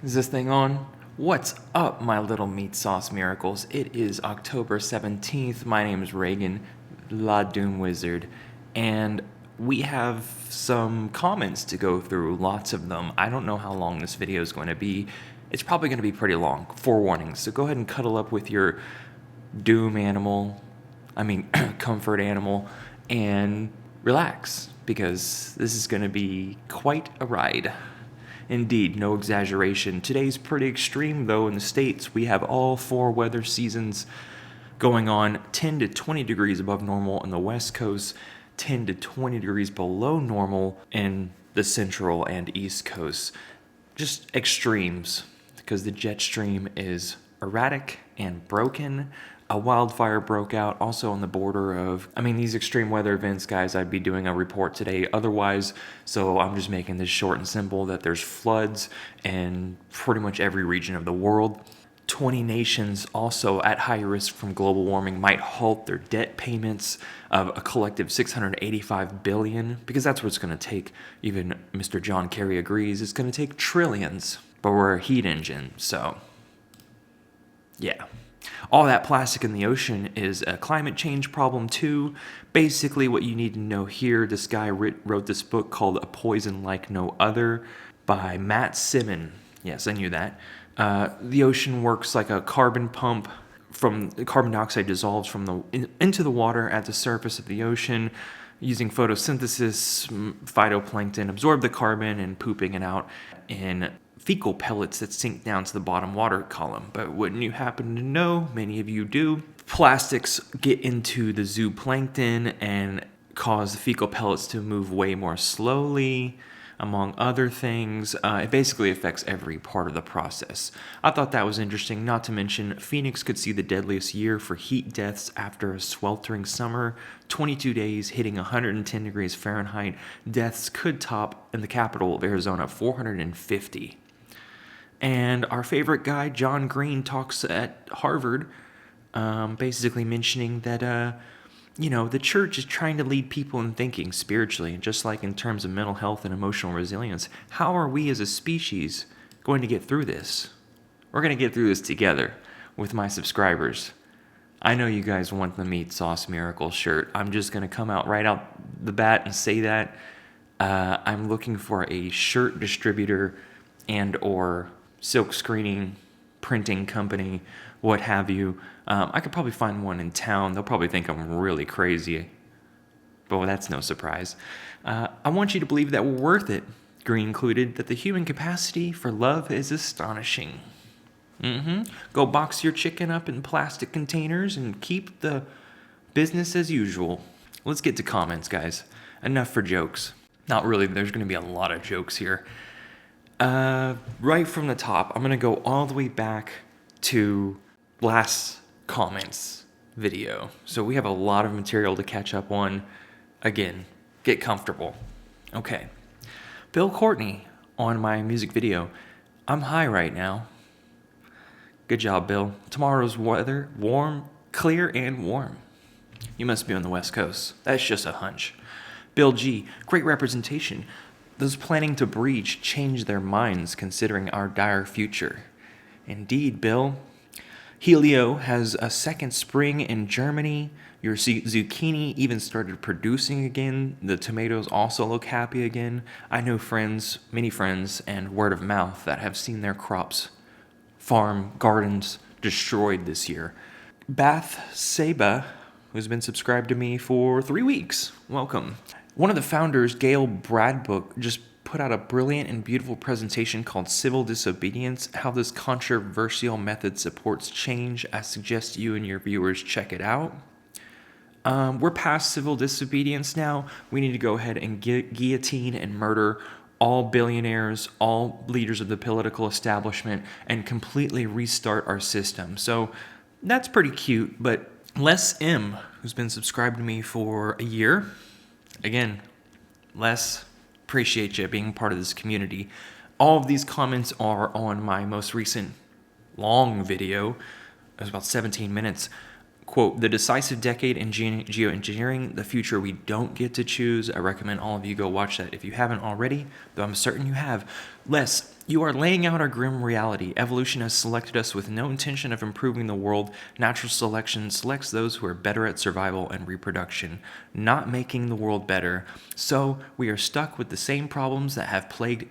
Is this thing on? What's up, my little meat sauce miracles? It is October 17th. My name is Reagan, La Doom Wizard, and we have some comments to go through, lots of them. I don't know how long this video is going to be. It's probably going to be pretty long, forewarning. So go ahead and cuddle up with your doom animal, comfort animal, and relax, because this is going to be quite a ride. Indeed, no exaggeration. Today's pretty extreme, though. In the States, we have all four weather seasons going on. 10 to 20 degrees above normal on the West Coast, 10 to 20 degrees below normal in the Central and East Coast. Just extremes, because the jet stream is erratic and broken. A wildfire broke out also on the border of, these extreme weather events, guys, I'd be doing a report today otherwise, so I'm just making this short and simple that there's floods in pretty much every region of the world. 20 nations also at high risk from global warming might halt their debt payments of a collective $685 billion, because that's what it's going to take. Even Mr. John Kerry agrees it's going to take trillions, but we're a heat engine, so yeah. All that plastic in the ocean is a climate change problem too. Basically, what you need to know here, this guy wrote this book called A Poison Like No Other by Matt Simon. Yes, I knew that. The ocean works like a carbon pump. From carbon dioxide dissolves into the water at the surface of the ocean. Using photosynthesis, phytoplankton absorb the carbon and pooping it out in fecal pellets that sink down to the bottom water column. But wouldn't you happen to know, many of you do, plastics get into the zooplankton and cause the fecal pellets to move way more slowly, among other things. It basically affects every part of the process. I thought that was interesting, not to mention Phoenix could see the deadliest year for heat deaths after a sweltering summer. 22 days hitting 110 degrees Fahrenheit. Deaths could top, in the capital of Arizona, 450. And our favorite guy, John Green, talks at Harvard, basically mentioning that, the church is trying to lead people in thinking spiritually, and just like in terms of mental health and emotional resilience. How are we as a species going to get through this? We're going to get through this together with my subscribers. I know you guys want the Meat Sauce Miracle shirt. I'm just going to come out right out the bat and say that. I'm looking for a shirt distributor and or silk screening, printing company, what have you. I could probably find one in town. They'll probably think I'm really crazy, but that's no surprise. I want you to believe that we're worth it. Green included that the human capacity for love is astonishing. Go box your chicken up in plastic containers and keep the business as usual. Let's get to comments, guys. Enough for jokes. Not really, there's going to be a lot of jokes here. Right from the top, I'm going to go all the way back to last comments video. So we have a lot of material to catch up on. Again, get comfortable. Okay. Bill Courtney on my music video. I'm high right now. Good job, Bill. Tomorrow's weather, warm, clear and warm. You must be on the West Coast. That's just a hunch. Bill G, great representation. Those planning to breach change their minds considering our dire future. Indeed, Bill. Helio has a second spring in Germany. Your zucchini even started producing again. The tomatoes also look happy again. I know friends, many friends, and word of mouth that have seen their crops, farm, gardens destroyed this year. Bath Seba, who's been subscribed to me for 3 weeks. Welcome. One of the founders, Gail Bradbook, just put out a brilliant and beautiful presentation called Civil Disobedience, How This Controversial Method Supports Change. I suggest you and your viewers check it out. We're past civil disobedience now. We need to go ahead and guillotine and murder all billionaires, all leaders of the political establishment, and completely restart our system. So that's pretty cute, but Les M, who's been subscribed to me for a year, again, Les, appreciate you being part of this community. All of these comments are on my most recent long video. It was about 17 minutes Quote, the decisive decade in geoengineering, the future we don't get to choose. I recommend all of you go watch that if you haven't already, though I'm certain you have. Les, you are laying out our grim reality. Evolution has selected us with no intention of improving the world. Natural selection selects those who are better at survival and reproduction, not making the world better. So we are stuck with the same problems that have plagued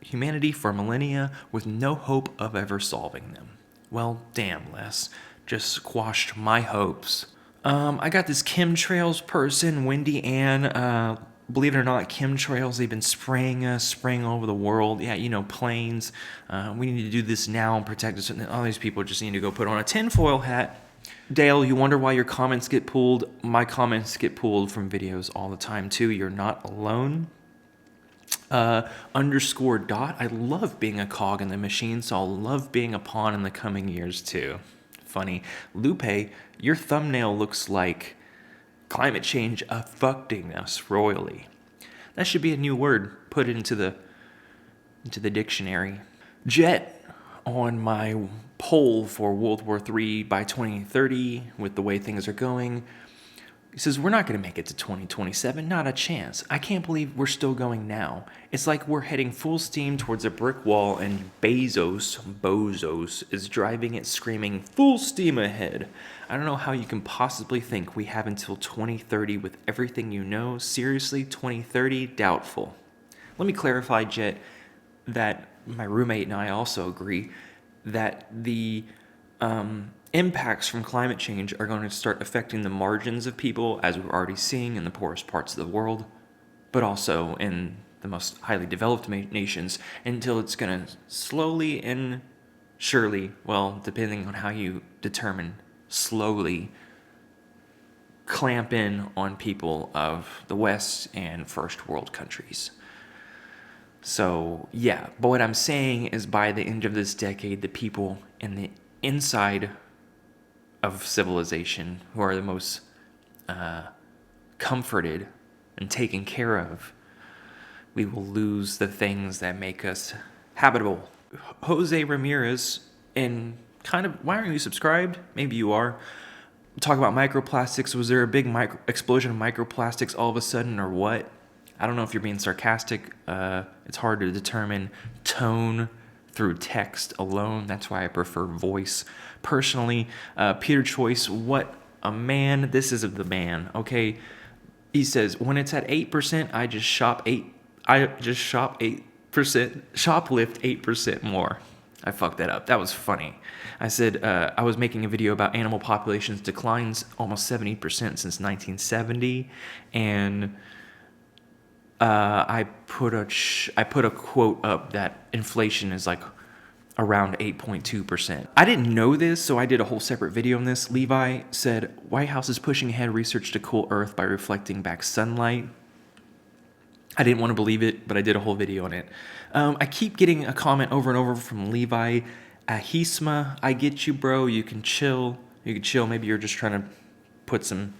humanity for millennia with no hope of ever solving them. Well, damn, Les. Just squashed my hopes. I got this chemtrails person, Wendy Ann. Believe it or not, chemtrails, they've been spraying all over the world. Yeah, planes. We need to do this now and protect us. And all these people just need to go put on a tinfoil hat. Dale, you wonder why your comments get pulled? My comments get pulled from videos all the time, too. You're not alone. Underscore dot. I love being a cog in the machine, so I'll love being a pawn in the coming years, too. Funny. Lupe, your thumbnail looks like climate change affecting us royally. That should be a new word. Put it into the dictionary. Jet, on my poll for World War III by 2030, with the way things are going, he says, we're not going to make it to 2027, not a chance. I can't believe we're still going now. It's like we're heading full steam towards a brick wall and Bozos, is driving it screaming, full steam ahead. I don't know how you can possibly think we have until 2030 with everything you know. Seriously, 2030? Doubtful. Let me clarify, Jet, that my roommate and I also agree that the impacts from climate change are going to start affecting the margins of people, as we're already seeing in the poorest parts of the world, but also in the most highly developed nations, until it's going to slowly and surely, well, depending on how you determine slowly, clamp in on people of the West and first world countries. So, yeah, but what I'm saying is by the end of this decade, the people in the inside of civilization who are the most comforted and taken care of, we will lose the things that make us habitable. Jose Ramirez, and kind of, why aren't you subscribed? Maybe you are. Talk about microplastics. Was there a big explosion of microplastics all of a sudden, or what? I don't know if you're being sarcastic. It's hard to determine tone through text alone. That's why I prefer voice. Personally, Peter Choice, what a man. This is the man, okay? He says, when it's at 8%, I just shoplift 8% more. I fucked that up. That was funny. I said I was making a video about animal populations declines almost 70% since 1970, and I put a quote up that inflation is like around 8.2%. I didn't know this, so I did a whole separate video on this. Levi said, White House is pushing ahead research to cool Earth by reflecting back sunlight. I didn't want to believe it, but I did a whole video on it. I keep getting a comment over and over from Levi. Ahisma, I get you, bro. You can chill. Maybe you're just trying to put some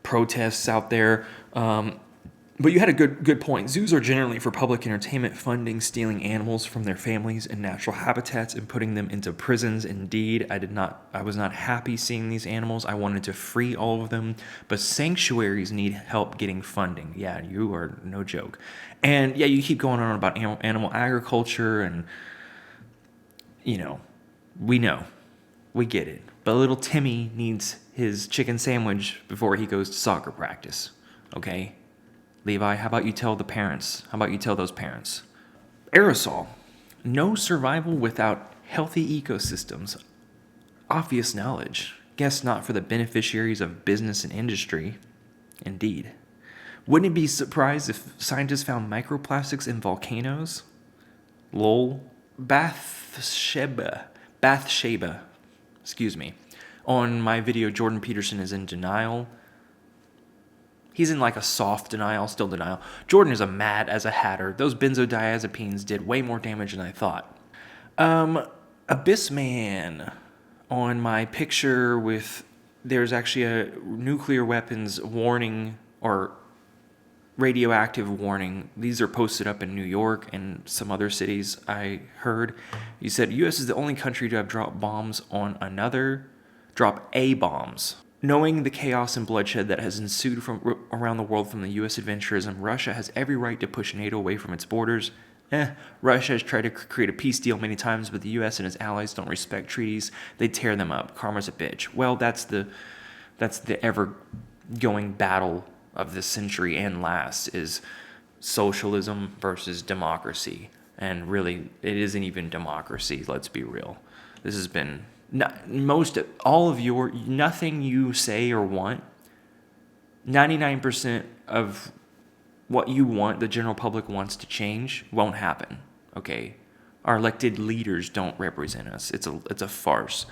protests out there. But you had a good point. Zoos are generally for public entertainment, funding stealing animals from their families and natural habitats and putting them into prisons. Indeed, I was not happy seeing these animals. I wanted to free all of them, but sanctuaries need help getting funding. Yeah, you are no joke. And yeah, you keep going on about animal agriculture, and we get it. But little Timmy needs his chicken sandwich before he goes to soccer practice. Okay? Levi, how about you tell the parents? How about you tell those parents? Aerosol. No survival without healthy ecosystems. Obvious knowledge. Guess not for the beneficiaries of business and industry. Indeed. Wouldn't it be surprised if scientists found microplastics in volcanoes? Lol. Bathsheba. On my video, Jordan Peterson is in denial. He's in like a soft denial, still denial. Jordan is a mad as a hatter. Those benzodiazepines did way more damage than I thought. Abyss Man, on my picture with, there's actually a nuclear weapons warning or radioactive warning. These are posted up in New York and some other cities, I heard. You said, U.S. is the only country to have dropped bombs on another drop A-bombs. Knowing the chaos and bloodshed that has ensued from around the world from the U.S. adventurism, Russia has every right to push NATO away from its borders. Russia has tried to create a peace deal many times, but the U.S. and its allies don't respect treaties. They tear them up. Karma's a bitch. Well, that's the ever-going battle of this century and last, is socialism versus democracy. And really, it isn't even democracy, let's be real. This has been... nothing you say or want, 99% of what you want, the general public wants to change, won't happen, okay? Our elected leaders don't represent us. It's a farce.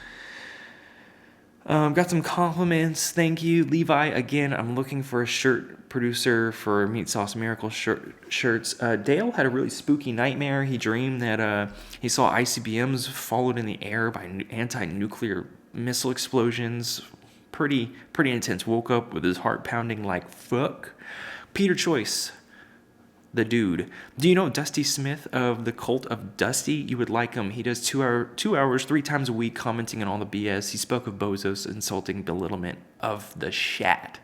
Got some compliments. Thank you, Levi. Again, I'm looking for a shirt producer for Meat Sauce Miracle shirts. Dale had a really spooky nightmare. He dreamed that he saw ICBMs followed in the air by anti-nuclear missile explosions. Pretty intense. Woke up with his heart pounding like fuck. Peter Choice, the dude. Do you know Dusty Smith of the Cult of Dusty? You would like him. He does 2 hours, 3 times a week, commenting on all the BS. He spoke of Bozos' insulting belittlement of the Shat.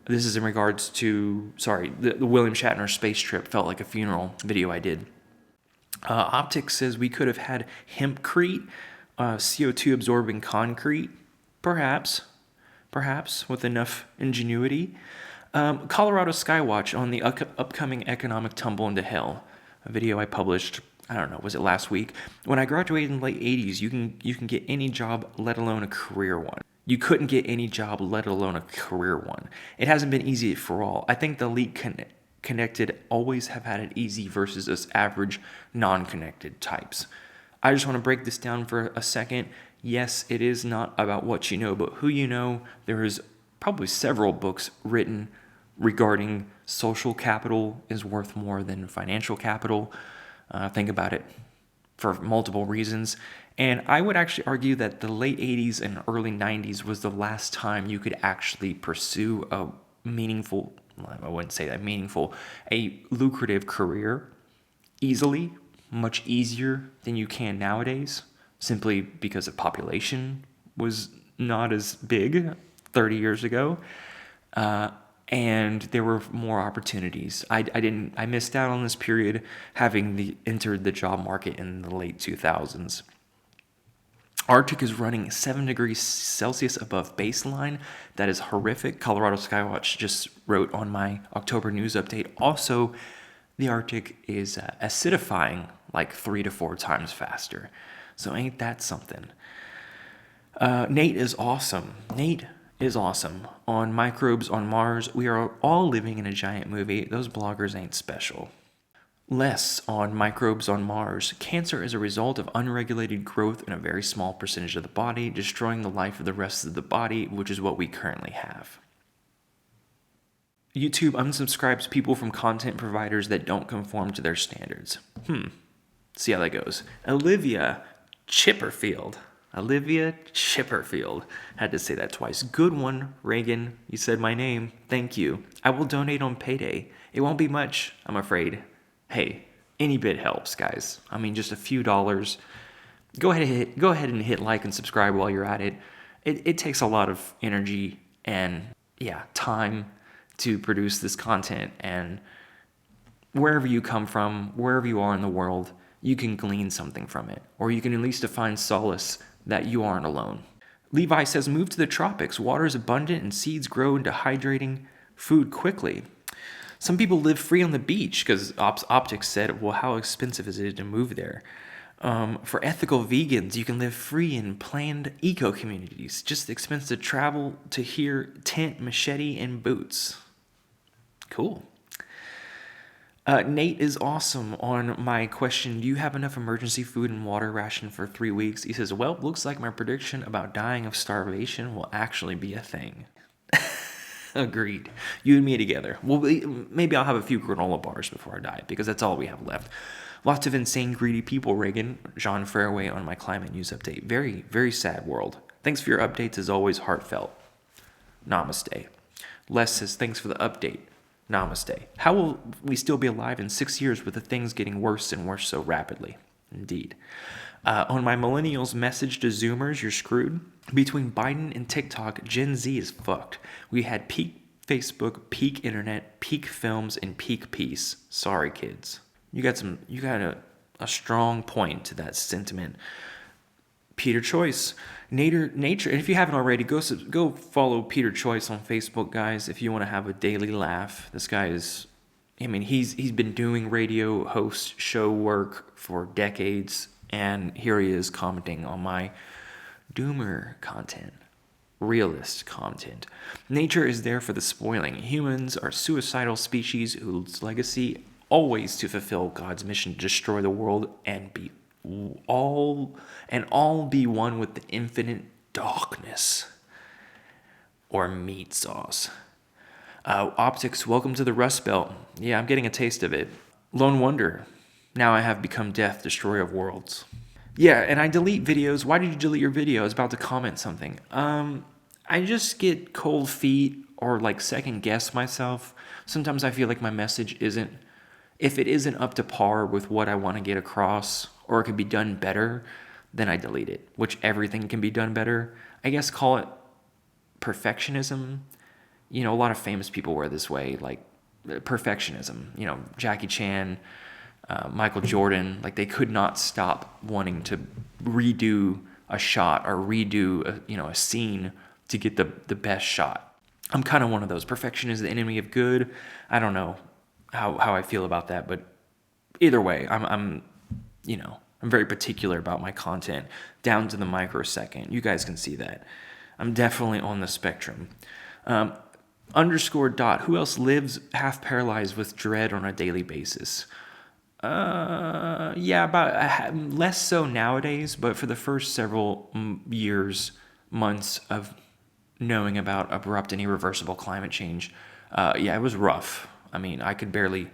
This is in regards to, the William Shatner space trip felt like a funeral video I did. Optics says we could have had hempcrete, CO2 absorbing concrete, perhaps, with enough ingenuity. Colorado Skywatch on the upcoming economic tumble into hell, a video I published, I don't know, was it last week? When I graduated in the late 80s, you can get any job, let alone a career one. You couldn't get any job, let alone a career one. It hasn't been easy for all. I think the elite connected always have had it easy versus us average non-connected types. I just want to break this down for a second. Yes, it is not about what you know, but who you know. There is probably several books written regarding social capital is worth more than financial capital. Think about it for multiple reasons. And I would actually argue that the late 80s and early 90s was the last time you could actually pursue a meaningful, I wouldn't say that meaningful, a lucrative career easily, much easier than you can nowadays, simply because the population was not as big 30 years ago. And there were more opportunities. I missed out on this period having entered the job market in the late 2000s. Arctic is running 7 degrees Celsius above baseline. That is horrific. Colorado Skywatch just wrote on my October news update. Also, the Arctic is acidifying like 3 to 4 times faster. So ain't that something? Nate is awesome. On Microbes on Mars. We are all living in a giant movie. Those bloggers ain't special. Less on Microbes on Mars. Cancer is a result of unregulated growth in a very small percentage of the body, destroying the life of the rest of the body, which is what we currently have. YouTube unsubscribes people from content providers that don't conform to their standards. See how that goes. Olivia Chipperfield. Had to say that twice. Good one, Reagan. You said my name. Thank you. I will donate on payday. It won't be much, I'm afraid. Hey, any bit helps, guys. I mean, just a few dollars. Go ahead and hit like and subscribe while you're at it. It takes a lot of energy and time to produce this content, and wherever you come from, wherever you are in the world, you can glean something from it, or you can at least find solace that you aren't alone. Levi says, move to the tropics. Water is abundant and seeds grow into hydrating food quickly. Some people live free on the beach because Optics said, well, how expensive is it to move there? For ethical vegans, you can live free in planned eco-communities. Just the expense to travel to here, tent, machete, and boots. Cool. Nate is awesome on my question, do you have enough emergency food and water ration for 3 weeks? He says, well, looks like my prediction about dying of starvation will actually be a thing. Agreed. You and me together. Well, maybe I'll have a few granola bars before I die, because that's all we have left. Lots of insane, greedy people, Reagan. John Fairway on my climate news update. Very, very sad world. Thanks for your updates, as always, heartfelt. Namaste. Les says, thanks for the update. Namaste. How will we still be alive in 6 years with the things getting worse and worse so rapidly? Indeed. On my millennials message to Zoomers, you're screwed. Between Biden and TikTok, Gen Z is fucked. We had peak Facebook, peak internet, peak films, and peak peace. Sorry, kids. You got a strong point to that sentiment. Peter Choice, nature. And if you haven't already, go follow Peter Choice on Facebook, guys. If you want to have a daily laugh, this guy is. I mean, he's been doing radio host show work for decades, and here he is commenting on my doomer content, realist content. Nature is there for the spoiling. Humans are suicidal species whose legacy always to fulfill God's mission to destroy the world and all be one with the infinite darkness or meat sauce. Optics, welcome to the Rust Belt. Yeah, I'm getting a taste of it. Lone Wonder, now I have become death, destroyer of worlds. Yeah, and I delete videos. Why did you delete your video? I was about to comment something. I just get cold feet or like second guess myself. Sometimes I feel like my message if it isn't up to par with what I want to get across, or it could be done better, then I delete it, which everything can be done better. I guess call it perfectionism. You know, a lot of famous people were this way, like perfectionism. You know, Jackie Chan, Michael Jordan, like they could not stop wanting to redo a shot or redo a scene to get the best shot. I'm kind of one of those. Perfection is the enemy of good. I don't know how I feel about that, but either way, I'm very particular about my content down to the microsecond. You guys can see that. I'm definitely on the spectrum. _. Who else lives half paralyzed with dread on a daily basis? Yeah, about less so nowadays, but for the first several months of knowing about abrupt and irreversible climate change, it was rough. I mean, it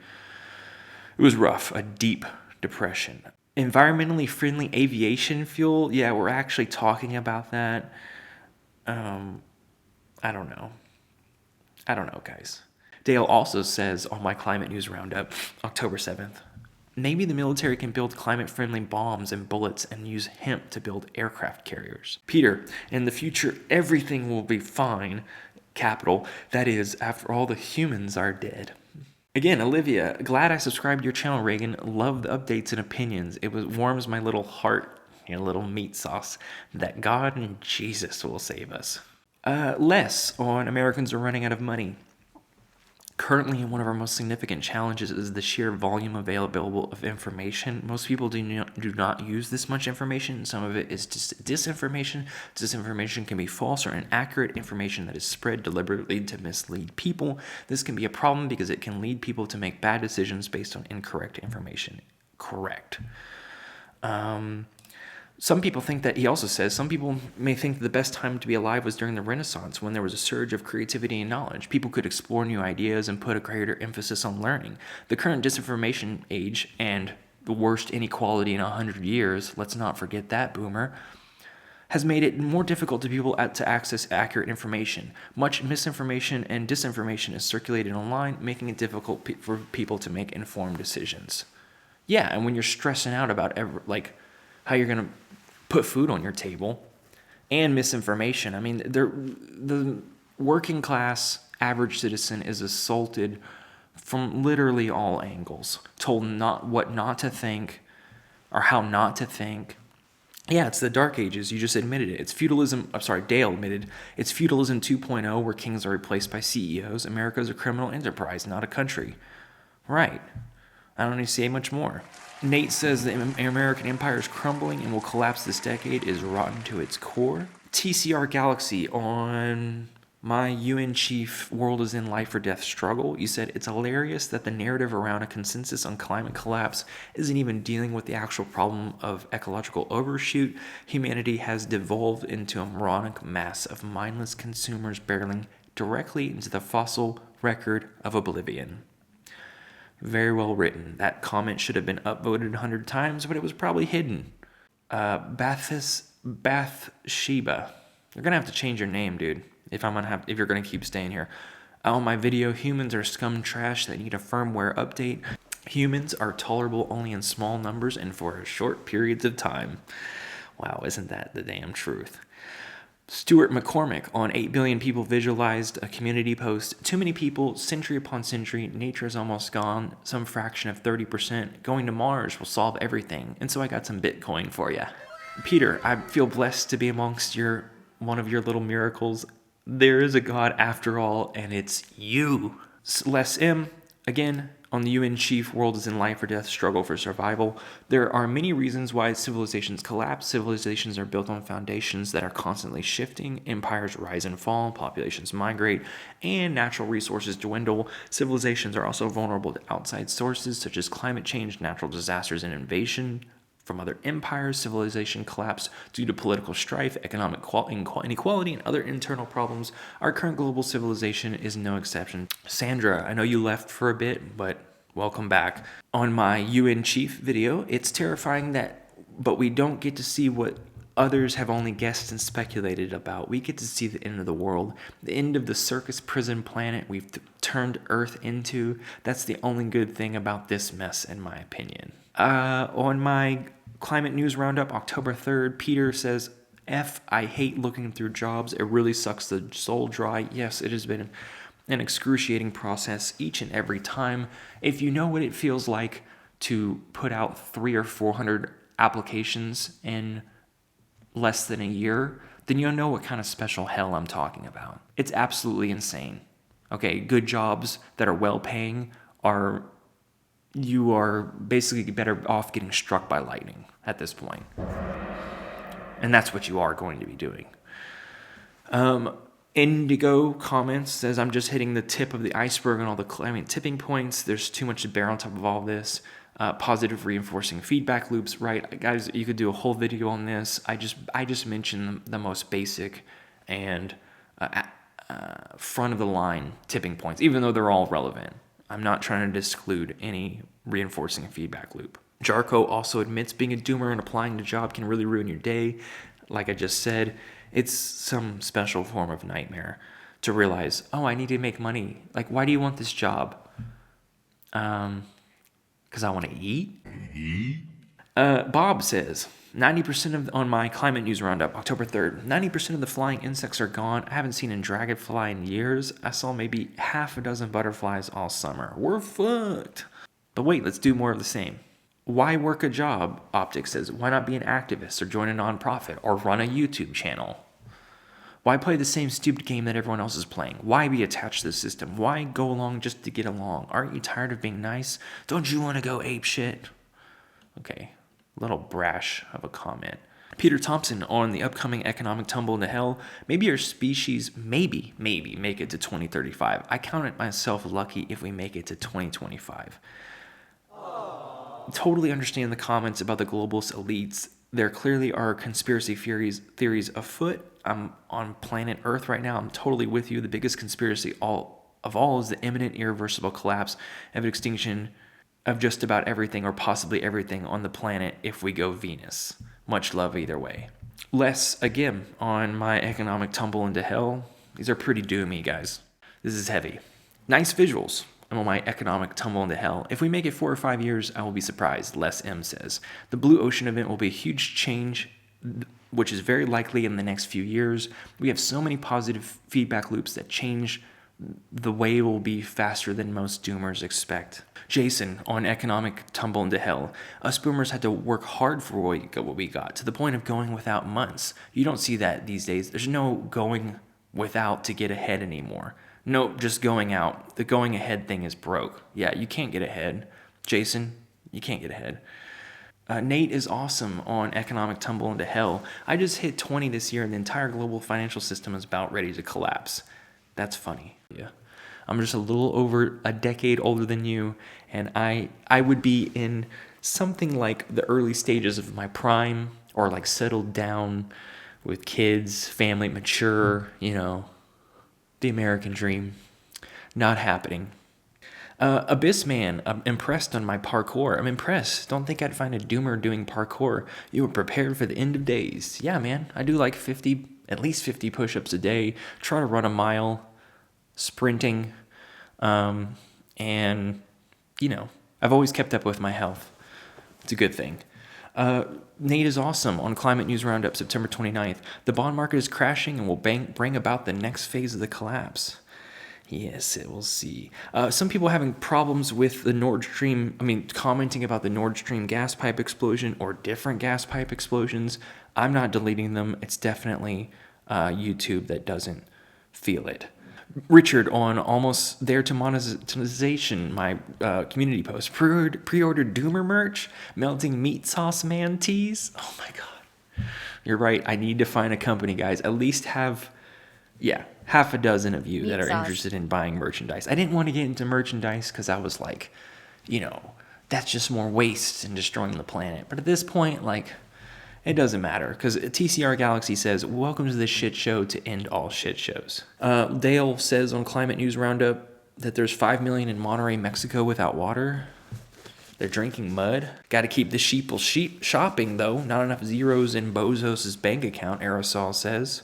was rough, a deep depression. Environmentally friendly aviation fuel, yeah, we're actually talking about that. I don't know, guys. Dale also says on my Climate News Roundup, October 7th, maybe the military can build climate-friendly bombs and bullets and use hemp to build aircraft carriers. Peter, in the future, everything will be fine. Capital, that is, after all the humans are dead. Again, Olivia, glad I subscribed to your channel, Reagan. Love the updates and opinions. It warms my little heart, your little meat sauce, that God and Jesus will save us. Less on Americans are running out of money. Currently, one of our most significant challenges is the sheer volume available of information. Most people do not use this much information. Some of it is just disinformation. Disinformation can be false or inaccurate information that is spread deliberately to mislead people. This can be a problem because it can lead people to make bad decisions based on incorrect information. Correct. Some people think that, he also says, some people may think the best time to be alive was during the Renaissance, when there was a surge of creativity and knowledge. People could explore new ideas and put a greater emphasis on learning. The current disinformation age and the worst inequality in 100 years, let's not forget that, boomer, has made it more difficult to people to access accurate information. Much misinformation and disinformation is circulated online, making it difficult for people to make informed decisions. Yeah, and when you're stressing out about how you're going to put food on your table, and misinformation. I mean, the working class average citizen is assaulted from literally all angles, told what not to think or how not to think. Yeah, it's the Dark Ages. You just admitted it. It's feudalism. I'm sorry, Dale admitted it's feudalism 2.0, where kings are replaced by CEOs. America is a criminal enterprise, not a country. Right. I don't need to say much more. Nate says the American empire is crumbling and will collapse this decade, is rotten to its core. TCR Galaxy on my UN chief, world is in life or death struggle. You said it's hilarious that the narrative around a consensus on climate collapse isn't even dealing with the actual problem of ecological overshoot. Humanity has devolved into a moronic mass of mindless consumers barreling directly into the fossil record of oblivion. Very well written. That comment should have been upvoted 100 times, but it was probably hidden. Bathsheba. You're gonna have to change your name, dude, if you're gonna keep staying here. On my video, humans are scum trash that need a firmware update. Humans are tolerable only in small numbers and for short periods of time. Wow, isn't that the damn truth? Stuart McCormick on 8 billion people visualized a community post. Too many people, century upon century, nature is almost gone. Some fraction of 30%. Going to Mars will solve everything. And so I got some Bitcoin for you. Peter, I feel blessed to be amongst one of your little miracles. There is a God after all, and it's you. Les M, again, on the UN chief, world is in life or death struggle for survival. There are many reasons why civilizations collapse. Civilizations are built on foundations that are constantly shifting. Empires rise and fall, populations migrate, and natural resources dwindle. Civilizations are also vulnerable to outside sources such as climate change, natural disasters, and invasion from other empires. Civilization collapse due to political strife, economic inequality, and other internal problems. Our current global civilization is no exception. Sandra, I know you left for a bit, but welcome back. On my UN chief video, it's terrifying but we don't get to see what others have only guessed and speculated about. We get to see the end of the world, the end of the circus prison planet we've turned Earth into. That's the only good thing about this mess, in my opinion. On my Climate News Roundup, October 3rd, Peter says, I hate looking through jobs. It really sucks the soul dry. Yes, it has been an excruciating process each and every time. If you know what it feels like to put out 300 or 400 applications in less than a year, then you'll know what kind of special hell I'm talking about. It's absolutely insane. Okay, good jobs that are well paying you are basically better off getting struck by lightning at this point. And that's what you are going to be doing. Indigo comments, says, I'm just hitting the tip of the iceberg on all the climate tipping points. There's too much to bear on top of all this. Positive reinforcing feedback loops, right? Guys, you could do a whole video on this. I just mentioned the most basic and front of the line tipping points, even though they're all relevant. I'm not trying to exclude any reinforcing feedback loop. Jarko also admits being a doomer and applying to a job can really ruin your day. Like I just said, it's some special form of nightmare to realize, I need to make money. Like, why do you want this job? Because I want to eat? Bob says, 90% on my Climate News Roundup, October 3rd, 90% of the flying insects are gone. I haven't seen a dragonfly in years. I saw maybe half a dozen butterflies all summer. We're fucked. But wait, let's do more of the same. Why work a job? Optics says, why not be an activist or join a nonprofit or run a YouTube channel? Why play the same stupid game that everyone else is playing? Why be attached to the system? Why go along just to get along? Aren't you tired of being nice? Don't you want to go ape shit? Okay, little brash of a comment. Peter Thompson on the upcoming economic tumble into hell. Maybe our species, maybe make it to 2035. I count it myself lucky if we make it to 2025. Totally understand the comments about the globalist elites. There clearly are conspiracy theories afoot. I'm on planet Earth right now. I'm totally with you. The biggest conspiracy of all is the imminent irreversible collapse of extinction of just about everything or possibly everything on the planet if we go Venus. Much love either way. Les, again, on my economic tumble into hell. These are pretty doomy, guys. This is heavy. Nice visuals. I'm on my economic tumble into hell. If we make it 4 or 5 years, I will be surprised, Les M says. The Blue Ocean event will be a huge change, which is very likely in the next few years. We have so many positive feedback loops that change the way will be faster than most doomers expect. Jason, on economic tumble into hell. Us boomers had to work hard for what we got, to the point of going without months. You don't see that these days. There's no going without to get ahead anymore. No, just going out. The going ahead thing is broke. Yeah, you can't get ahead. Jason, you can't get ahead. Nate is awesome on economic tumble into hell. I just hit 20 this year and the entire global financial system is about ready to collapse. That's funny. Yeah. I'm just a little over a decade older than you, and I would be in something like the early stages of my prime, or like settled down with kids, family, mature, the American dream. Not happening. Abyss Man, I'm impressed on my parkour. I'm impressed. Don't think I'd find a doomer doing parkour. You were prepared for the end of days. Yeah, man. I do like at least 50 push-ups a day. Try to run a mile, sprinting, and I've always kept up with my health. It's a good thing. Nate is awesome on Climate News Roundup, September 29th. The bond market is crashing and will bring about the next phase of the collapse. Yes, it will see. Some people having problems with the Nord Stream, commenting about the Nord Stream gas pipe explosion or different gas pipe explosions. I'm not deleting them. It's definitely YouTube that doesn't feel it. Richard on Almost There to Monetization, my community post. Pre-ordered Doomer merch, melting meat sauce man tees. Oh my God. You're right. I need to find a company, guys. At least have half a dozen of you that are interested in buying merchandise. I didn't want to get into merchandise because I was like, that's just more waste and destroying the planet. But at this point, it doesn't matter because TCR Galaxy says, welcome to the shit show to end all shit shows. Dale says on Climate News Roundup that there's 5 million in Monterrey, Mexico without water. They're drinking mud. Got to keep the sheep shopping, though. Not enough zeros in Bozos' bank account, Aerosol says.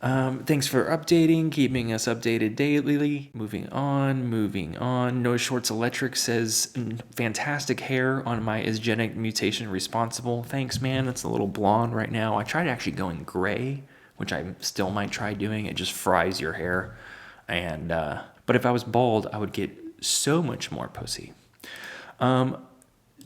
Thanks for updating, keeping us updated daily. Moving on. Noah Shorts Electric says, fantastic hair on my is genetic mutation responsible. Thanks, man. It's a little blonde right now. I tried actually going gray, which I still might try doing. It just fries your hair. And but if I was bald, I would get so much more pussy.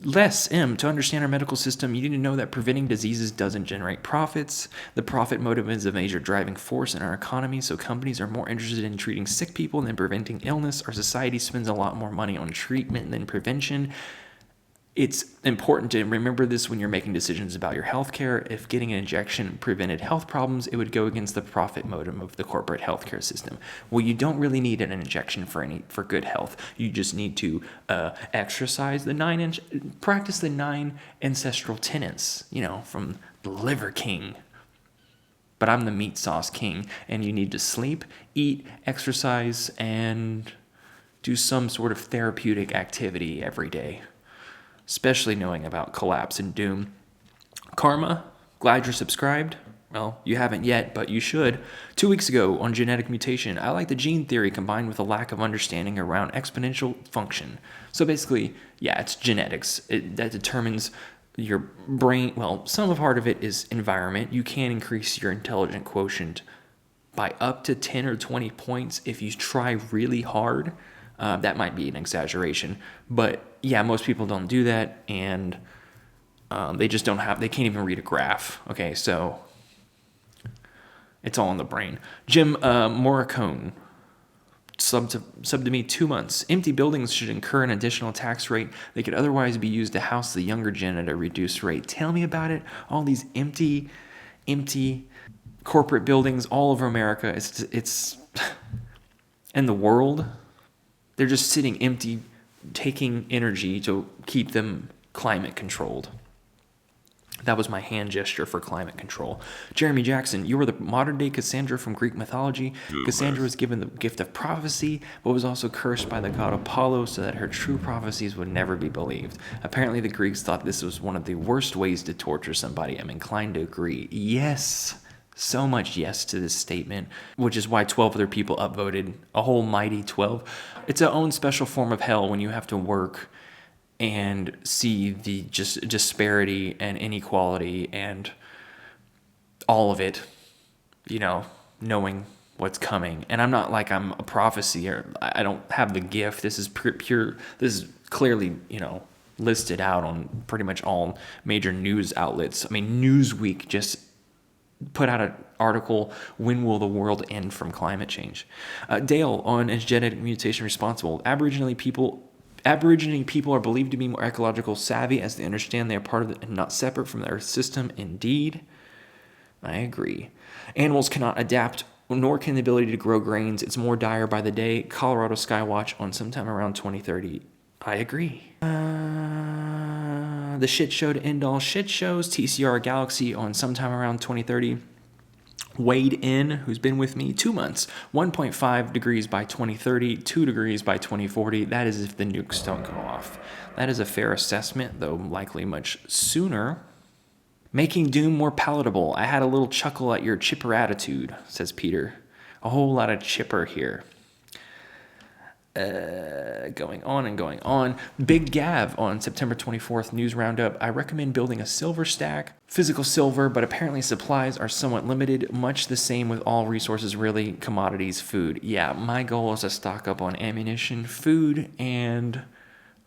Less M, to understand our medical system, you need to know that preventing diseases doesn't generate profits. The profit motive is a major driving force in our economy, so companies are more interested in treating sick people than preventing illness. Our society spends a lot more money on treatment than prevention. It's important to remember this when you're making decisions about your healthcare. If getting an injection prevented health problems, it would go against the profit motive of the corporate healthcare system. Well, you don't really need an injection for good health. You just need to exercise practice the 9 ancestral tenets, from the Liver King. But I'm the meat sauce king, and you need to sleep, eat, exercise, and do some sort of therapeutic activity every day. Especially knowing about collapse and doom. Karma, glad you're subscribed. Well, you haven't yet, but you should. 2 weeks ago on genetic mutation, I like the gene theory combined with a lack of understanding around exponential function. So basically, it's genetics. That determines your brain. Well, some part of it is environment. You can increase your intelligent quotient by up to 10 or 20 points if you try really hard. That might be an exaggeration, but most people don't do that, and they can't even read a graph. Okay, so it's all in the brain. Jim Morricone, sub to me 2 months. Empty buildings should incur an additional tax rate. They could otherwise be used to house the younger gen at a reduced rate. Tell me about it. All these empty corporate buildings all over America. It's and the world. They're just sitting empty, taking energy to keep them climate controlled. That was my hand gesture for climate control. Jeremy Jackson, you were the modern-day Cassandra from Greek mythology. Cassandra was given the gift of prophecy, but was also cursed by the god Apollo so that her true prophecies would never be believed. Apparently, the Greeks thought this was one of the worst ways to torture somebody. I'm inclined to agree. Yes. So much yes to this statement, which is why 12 other people upvoted, a whole mighty 12. It's a own special form of hell when you have to work and see the just disparity and inequality and all of it, knowing what's coming. And I'm not like I'm a prophecy or I don't have the gift. This is pure. This is clearly, listed out on pretty much all major news outlets. Newsweek just put out an article, when will the world end from climate change? Dale on Is Genetic Mutation Responsible? Aborigine people are believed to be more ecological savvy as they understand they are part of and not separate from the Earth system. Indeed, I agree. Animals cannot adapt, nor can the ability to grow grains. It's more dire by the day. Colorado Skywatch on sometime around 2030. I agree. The shit show to end all shit shows. TCR Galaxy on sometime around 2030. Wade in, who's been with me 2 months. 1.5 degrees by 2030, 2 degrees by 2040. That is if the nukes don't go off. That is a fair assessment, though likely much sooner. Making doom more palatable. I had a little chuckle at your chipper attitude, says Peter. A whole lot of chipper here. Going on and going on. Big Gav on September 24th news roundup. I recommend building a silver stack, physical silver, but apparently supplies are somewhat limited. Much the same with all resources, really, commodities, food. Yeah, my goal is to stock up on ammunition, food, and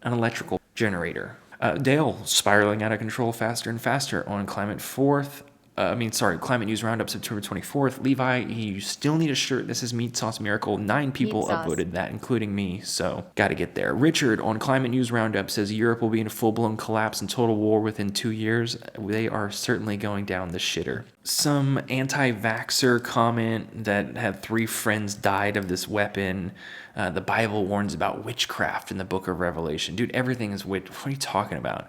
an electrical generator. Dale spiraling out of control faster and faster on Climate News Roundup, September 24th. Levi, you still need a shirt. This is Meat Sauce Miracle. 9 people upvoted that, including me, so gotta get there. Richard on Climate News Roundup says Europe will be in a full-blown collapse and total war within 2 years. They are certainly going down the shitter. Some anti-vaxxer comment that had 3 friends died of this weapon. The Bible warns about witchcraft in the book of Revelation. Dude, everything is witch. What are you talking about?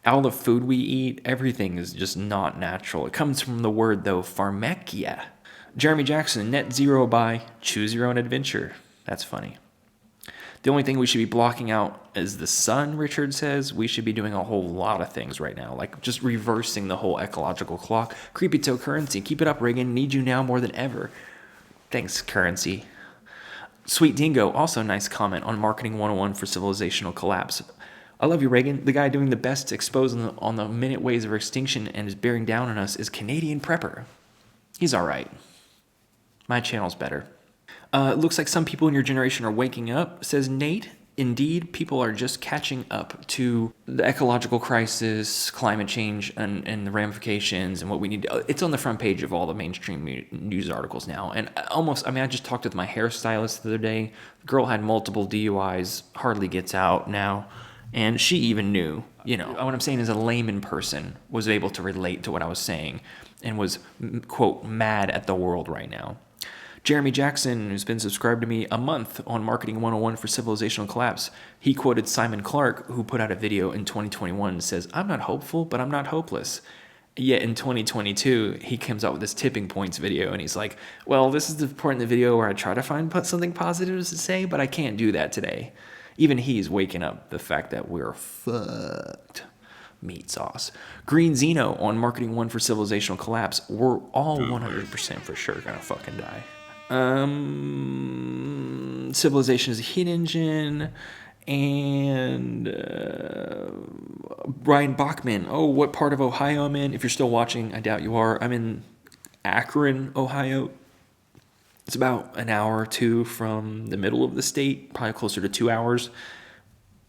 All the food we eat, everything is just not natural. It comes from the word, though, pharmakia. Jeremy Jackson, net zero by choose your own adventure. That's funny. The only thing we should be blocking out is the sun, Richard says. We should be doing a whole lot of things right now, like just reversing the whole ecological clock. Creepy Toe Currency, keep it up, Reagan. Need you now more than ever. Thanks, Currency. Sweet Dingo, also nice comment on Marketing 101 for Civilizational Collapse. I love you, Reagan. The guy doing the best to expose on the minute ways of extinction and is bearing down on us is Canadian Prepper. He's all right. My channel's better. It looks like some people in your generation are waking up, says Nate. Indeed, people are just catching up to the ecological crisis, climate change, and the ramifications and what we need to... It's on the front page of all the mainstream news articles now. And I just talked with my hairstylist the other day. The girl had multiple DUIs, hardly gets out now. And she even knew, what I'm saying is a layman person was able to relate to what I was saying and was, quote, mad at the world right now. Jeremy Jackson, who's been subscribed to me a month on Marketing 101 for Civilizational Collapse, he quoted Simon Clark, who put out a video in 2021 and says, I'm not hopeful, but I'm not hopeless. Yet in 2022, he comes out with this tipping points video and he's like, well, this is the part in the video where I try to find something positive to say, but I can't do that today. Even he's waking up the fact that we're fucked. Meat Sauce. Green Zeno on Marketing 1 for Civilizational Collapse. We're all 100% for sure gonna fucking die. Civilization is a heat engine. And Brian Bachman. Oh, what part of Ohio I'm in? If you're still watching, I doubt you are. I'm in Akron, Ohio. It's about an hour or 2 from the middle of the state, probably closer to 2 hours.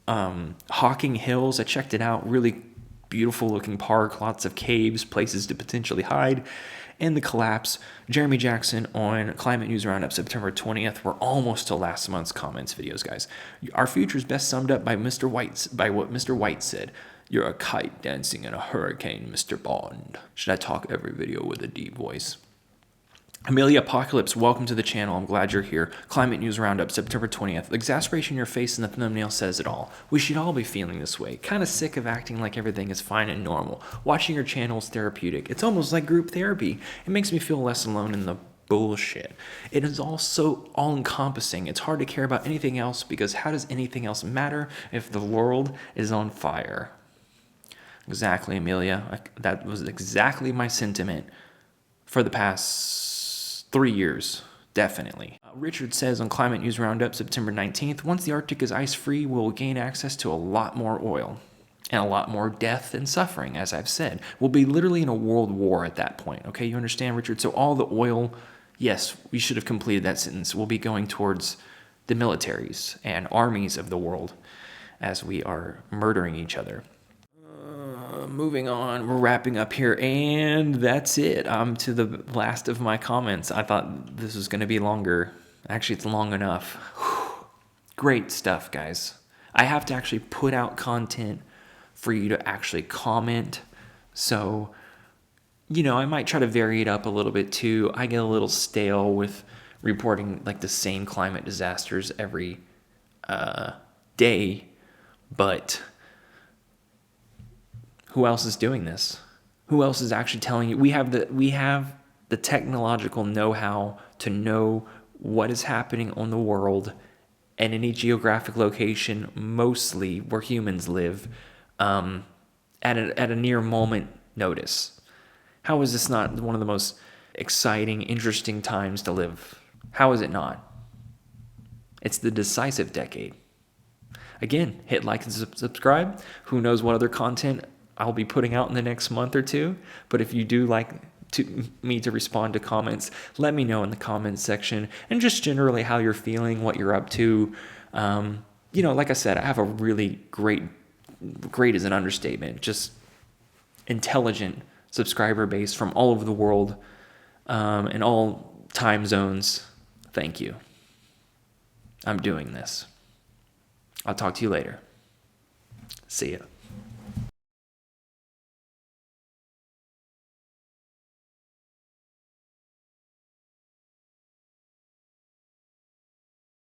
Hocking Hills, I checked it out. Really beautiful looking park, lots of caves, places to potentially hide. And the collapse. Jeremy Jackson on Climate News Roundup, September 20th. We're almost to last month's comments videos, guys. Our future is best summed up by what Mr. White said. You're a kite dancing in a hurricane, Mr. Bond. Should I talk every video with a deep voice? Amelia Apocalypse, welcome to the channel. I'm glad you're here. Climate News Roundup, September 20th. The exasperation in your face in the thumbnail says it all. We should all be feeling this way. Kind of sick of acting like everything is fine and normal. Watching your channel is therapeutic. It's almost like group therapy. It makes me feel less alone in the bullshit. It is all so all-encompassing. It's hard to care about anything else because how does anything else matter if the world is on fire? Exactly, Amelia. That was exactly my sentiment for the past 3 years, definitely. Richard says on Climate News Roundup, September 19th, once the Arctic is ice-free, we'll gain access to a lot more oil and a lot more death and suffering, as I've said. We'll be literally in a world war at that point, okay? You understand, Richard? So all the oil, yes, we should have completed that sentence, will be going towards the militaries and armies of the world as we are murdering each other. Moving on, we're wrapping up here, and that's it. I'm to the last of my comments. I thought this was going to be longer. Actually, it's long enough. Whew. Great stuff, guys. I have to actually put out content for you to actually comment. So, I might try to vary it up a little bit too. I get a little stale with reporting like the same climate disasters every day, but who else is doing this? Who else is actually telling you? We have the technological know-how to know what is happening on the world and any geographic location, mostly where humans live, at a near moment notice. How is this not one of the most exciting, interesting times to live? How is it not? It's the decisive decade. Again, hit like and subscribe. Who knows what other content I'll be putting out in the next month or two. But if you do like me to respond to comments, let me know in the comments section, and just generally how you're feeling, what you're up to. Like I said, I have a really great is an understatement, just intelligent subscriber base from all over the world, in all time zones. Thank you. I'm doing this. I'll talk to you later. See ya.